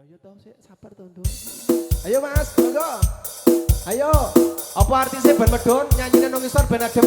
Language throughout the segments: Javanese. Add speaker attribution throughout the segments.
Speaker 1: Ayo toh, sabar toh, Nduk. Ayo Mas, monggo. Ayo. Apa artisnya ben medon nyanyine nang ngisor ben adem.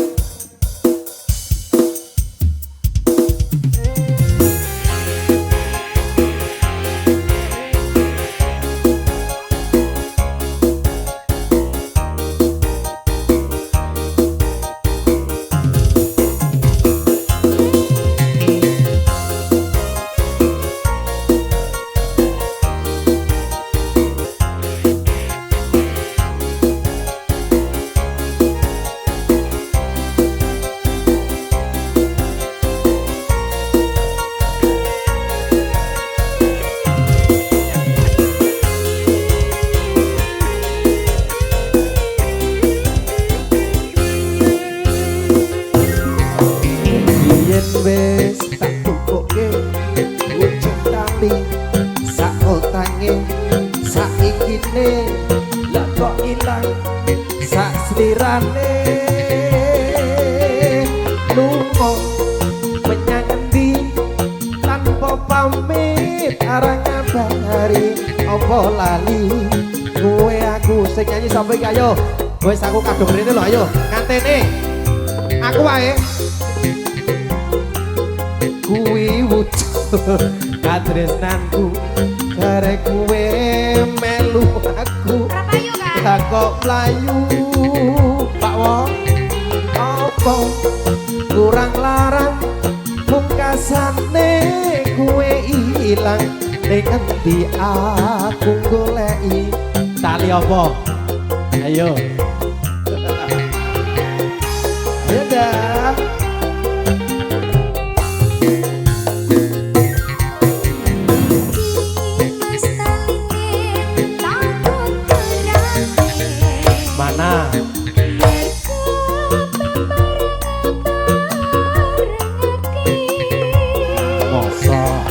Speaker 1: Wes tak tukoke wujud tali sak otange saikine lah kok ilang sak slirane lunga menyang endi tanpa pamit arang ngabari apa lali kowe aku sing nyanyi sampe ayo wis aku kadung rene lho ayo ngantene aku wae kuwi wujud katresnanku karek kowe melu aku lah kok mlayu Pak Wong apa kurang larang pungkasane kowe ilang ning endi aku goleki tali apa ayo dadah. Mana? Mosok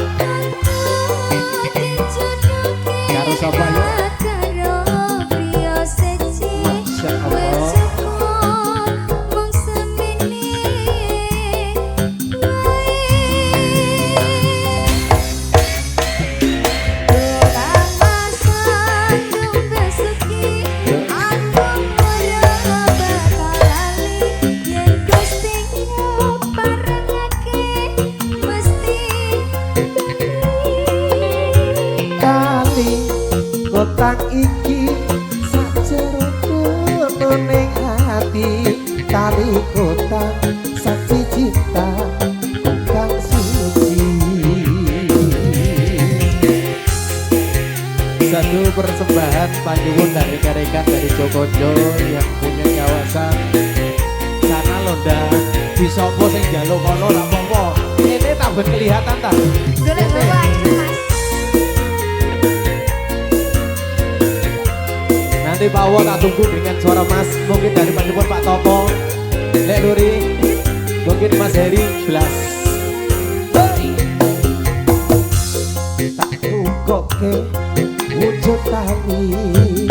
Speaker 1: karo sapa yo? Masya Allah. Kotak iki sajero kono ning ati tali kotak saksi cinta kang suci. Satu persembahan panyuwun dari rekan dari Jokojo yang punya kawasan sana Londa di sopo sing jaluk kono ra apa-apa. Ini tak ben kelihatan ta.
Speaker 2: Golek bawa aja Mas.
Speaker 1: Nanti Pak Wo tak tunggu dengan suara Mas, mungkin dari Panjepun Pak Topo, Lek Luri, mungkin Mas Heri Blas. Tak tukoke wujud tali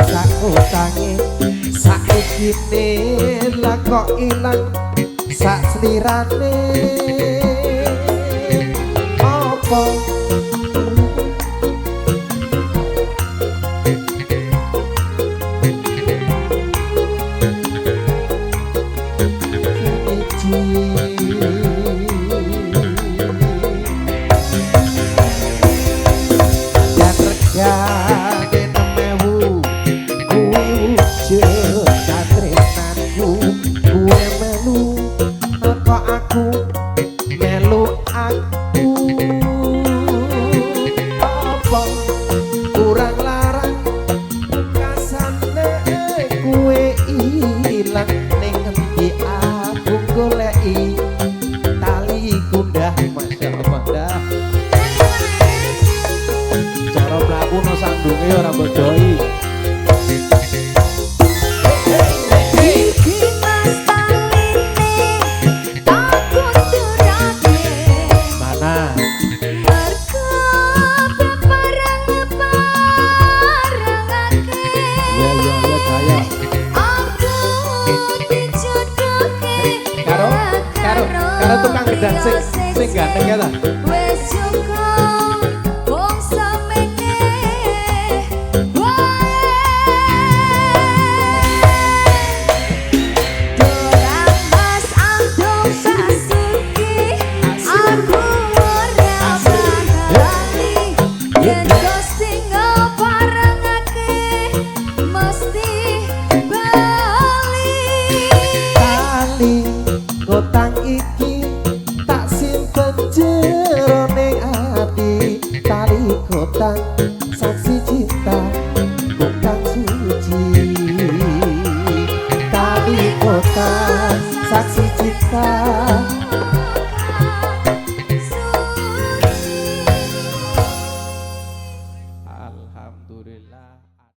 Speaker 1: sak utange saikine lah kok ilang sak slirane apa kurang larang kasane kowe ilang ning endi aku goleki tali kundah Masya Allah dah cara mlaku no sandunge ora bodoi karo tukang gedang sing ganteng ya ta.
Speaker 2: Wes cukup wong semene
Speaker 1: kota saksi cinta bukan suci. Tali kota saksi cinta